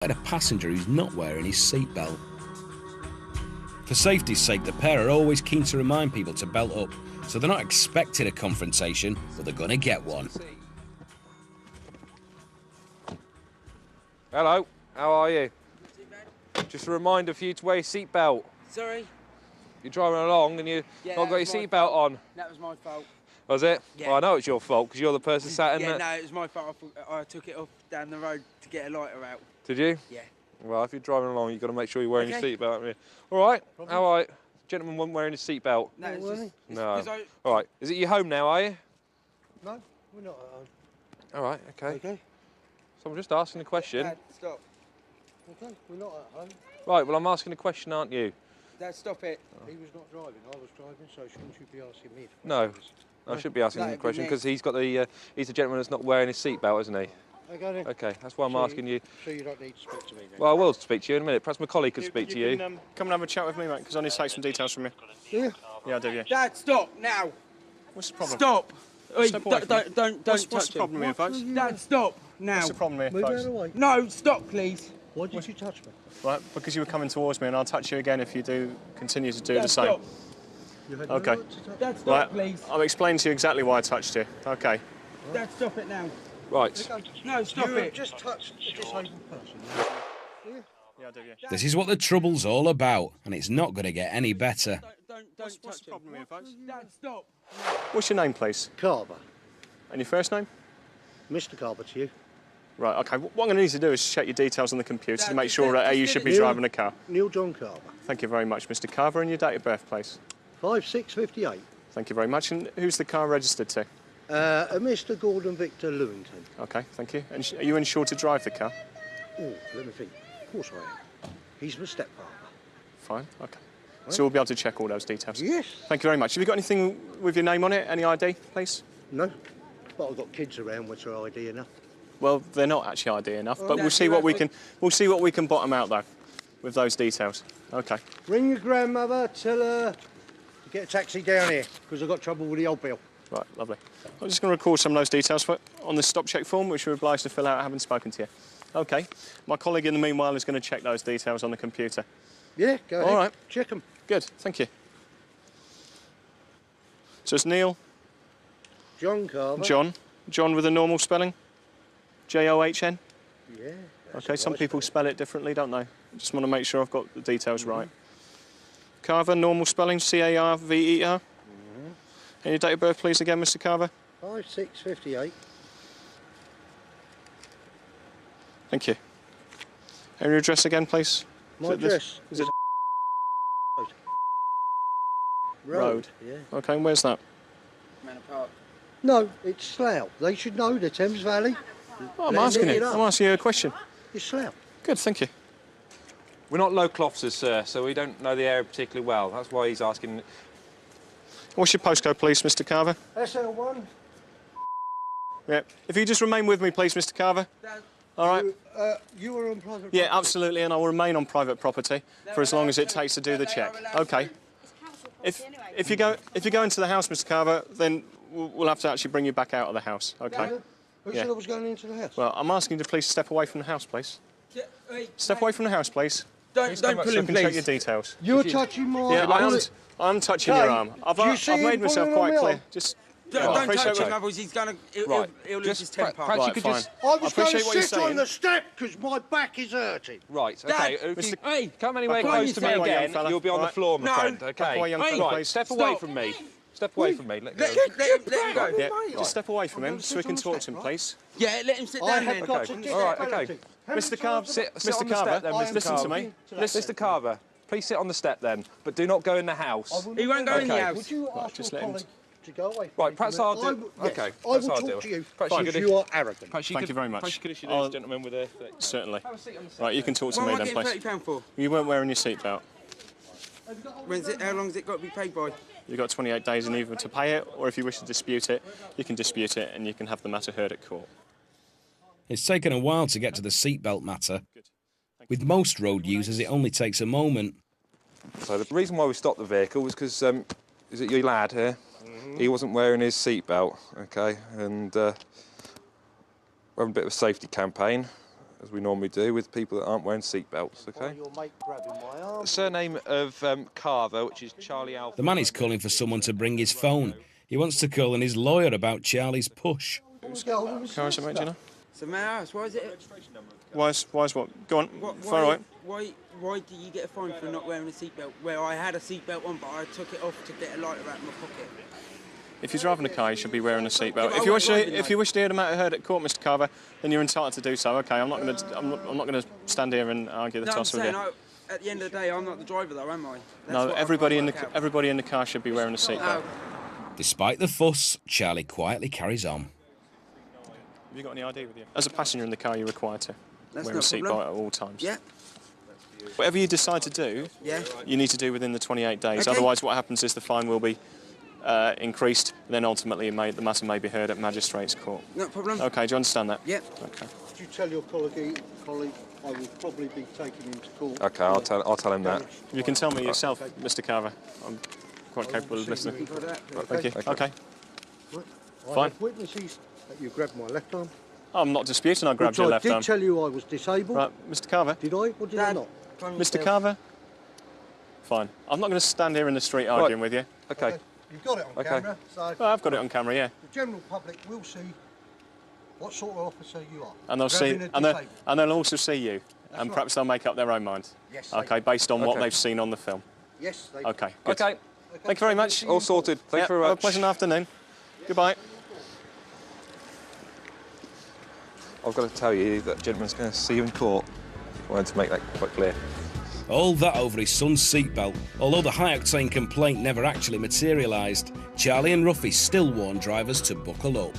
a passenger who's not wearing his seatbelt. For safety's sake, the pair are always keen to remind people to belt up, so they're not expecting a confrontation, but they're gonna get one. Hello, how are you? Just a reminder for you to wear your seatbelt. Sorry? You're driving along and you've not got your seatbelt on. That was my fault. Was it? Yeah. Well, I know it's your fault because you're the person sat in Yeah, there. no, it was my fault. I took it off down the road to get a lighter out. Did you? Yeah. Well, if you're driving along, you've got to make sure you're wearing your seatbelt, haven't you? All right. All right. Gentleman wasn't wearing his seatbelt. No, it's just... No. All right. Is it your home now, are you? No, we're not at home. All right, OK. Okay. So I'm just asking a question. Dad, stop. Okay, we're not at home. Right, well, I'm asking a question, aren't you? Dad, stop it. He was not driving, I was driving, so shouldn't you be asking me? No. I should be asking him the question because he's got the he's the gentleman that's not wearing his seatbelt, isn't he? Okay then. Okay, that's why I'm asking you. So you don't need to speak to me then? Well, I will speak to you in a minute. Perhaps my colleague could speak to you. Can, come and have a chat with me, mate, because I need to take some details from you. Yeah. Yeah, I do, yeah. Dad, stop now. What's the problem? Stop. Oi, Step away from me. don't What's touch the problem him. here, folks? Dad, stop now. What's the problem here, Move folks? out of the way. No, stop, please. Why did you touch me? Right, because you were coming towards me, and I'll touch you again if you do continue to do Dad, the same. stop. You had Okay. no right to touch Dad, me. stop, Right, please. I'll explain to you exactly why I touched you. Okay. Dad, stop it now. Right. No, stop You it. have just touched a disabled person. Yeah, I do, yeah. This is what the trouble's all about, and it's not gonna get any better. Don't What's touch the problem him. here, folks? Dad, stop. What's your name, please? Carver. And your first name? Mr. Carver to you. Right, okay. What I'm going to need to do is check your details on the computer to Dad, make just sure get- that you just should get be it. driving a car. Neil John Carver. Thank you very much, Mr. Carver, and your date of birth, please. 5658. Thank you very much. And who's the car registered to? A Mr. Gordon Victor Lewington. Okay, thank you. And are you insured to drive the car? Oh, let me think. Of course I am. He's my stepfather. Fine, okay. So we'll be able to check all those details. Yes. Thank you very much. Have you got anything with your name on it? Any ID, please? No. But I've got kids around which are ID enough. Well, they're not actually ID enough, but No, we'll see you're what we right. can. We'll see what we can bottom out though, with those details. Okay. Ring your grandmother, tell her to get a taxi down here, because I've got trouble with the old bill. Right, lovely. I'm just going to record some of those details on the stop check form, which we're obliged to fill out having spoken to you. Okay. My colleague in the meanwhile is going to check those details on the computer. Yeah, go ahead. All right. Check them. Good, thank you. So it's Neil, John Carver. John with a normal spelling, John. Yeah. Okay, some people spell it differently, don't they? Just want to make sure I've got the details right. Carver, normal spelling, Carver. And your date of birth, please, again, Mr. Carver. 5658. Thank you. And your address again, please. My address. Is it Road. Yeah. Okay, and where's that? Manor Park. No, it's Slough. They should know the Thames Valley. Oh, I'm Let asking it you. up. I'm asking you a question. It's Slough. Good, thank you. We're not local officers, sir, so we don't know the area particularly well. That's why he's asking. What's your postcode, please, Mr. Carver? SL1. Yeah. If you just remain with me, please, Mr. Carver. Dad. All right. You were on private Yeah, property. absolutely, and I will remain on private property for as long as it takes to do the check. Okay. If you go into the house, Mr. Carver, then we'll have to actually bring you back out of the house. Okay. Who Yeah. said I was going into the house? Well, I'm asking you to please step away from the house, please. Step away from the house, please. Don't So pull I him, can check your please. details. You're touching my... Yeah, I'm touching your Okay. arm. I've Do you see made him myself pulling quite on me clear. arm? Just Don't appreciate touch him, what- otherwise he's gonna. Right. He'll lose Just his temper. perhaps you Right, could fine. just. I was going appreciate to what you're sit on saying. the step because my back is hurting. Right, Dad, okay. If you Hey, come anywhere Calm close to me yourself. again, young fella. you'll be on the Right. floor, my No. friend, Back okay? away, young Hey, fella, Right, please. step away Stop. from me. Step away from me. Let go. Let him go. Yeah, Right. just step away from him gonna so we sit can on the talk to step, him, right? please. Yeah, let him sit I down have then. got Okay. to get All right, a okay. penalty. How many Mr. times Carver, have Sit Mr. on the Carver, step then, I am listen to talking me. to that Mr. Carver, please sit on the step then, but do not go in the house. He won't go in the Okay. house. Would you ask just your let him- colleague to go away? Right, perhaps I'll do. Yes, Okay, I perhaps will I'll talk do. to you Perhaps you because could- you are arrogant. Perhaps Thank you very much. Perhaps you could issue I'll- this gentleman with a. Certainly. Have a seat on the step. Right, you can talk to Well, me I then, get please. £30 for. You weren't wearing your seatbelt. How long's it got to be paid by? You've got 28 days in either to pay it, or if you wish to dispute it, you can dispute it and you can have the matter heard at court. It's taken a while to get to the seatbelt matter. With most road users, it only takes a moment. So the reason why we stopped the vehicle was because is it your lad here? He wasn't wearing his seatbelt, okay, and we're having a bit of a safety campaign. as we normally do with people that aren't wearing seatbelts, okay? Your mate grabbing my arm. Surname of Carver, which is Charlie Alpha. The man is calling for someone to bring his phone. He wants to call in his lawyer about Charlie's push. Car is it, mate, do you know? So may I ask, why is it? Why is what? Go on, far away. Why do you get a fine for not wearing a seatbelt? Where I had a seatbelt on, but I took it off to get a lighter out of my pocket. If you're driving a car, you should be wearing a seatbelt. Yeah, If you wish to hear the matter heard at court, Mr. Carver, then you're entitled to do so. Okay, I'm not going to stand here and argue the No, I'm toss with you. saying, at the end of the day, I'm not the driver, though, am I? That's No, what everybody I in can't the work out. everybody in the car should be wearing a seatbelt. No. Despite the fuss, Charlie quietly carries on. Have you got any ID with you? As a passenger in the car, you're required to That's wear no a seatbelt problem. at all times. Yeah. Whatever you decide to do, Yeah. you need to do within the 28 days. Okay. Otherwise, what happens is the fine will be increased, and then ultimately the matter may be heard at magistrate's court. No problem. Okay, do you understand that? Yep. Okay. Could you tell your colleague I will probably be taking him to court? Okay, I'll tell him that. You can tell me yourself, Mr. Carver. I'm quite capable of listening. Thank you. Okay. I Fine. have witnesses that you grabbed my left arm. I'm not disputing I grabbed your left I arm. did tell you I was disabled. Right, Mr. Carver. Did I or did I Dad, not? Mr. Carver. Fine. I'm not going to stand here in the street arguing with you. Okay. You've got it on Okay. camera, so Well, I've got it on camera, yeah. the general public will see what sort of officer you are. And they'll see, Grabbing a and disabled. they'll also see you, and right. perhaps they'll make up their own mind. Yes, Okay, they- based on what Okay. they've seen on the film. Yes, they Okay. Good. Okay. Thank you very much. All sorted. Thank you very Have a much. pleasant afternoon. Goodbye. I've got to tell you that gentleman's going to see you in court. I wanted to make that quite clear. All that over his son's seatbelt. Although the high-octane complaint never actually materialised, Charlie and Ruffy still warn drivers to buckle up.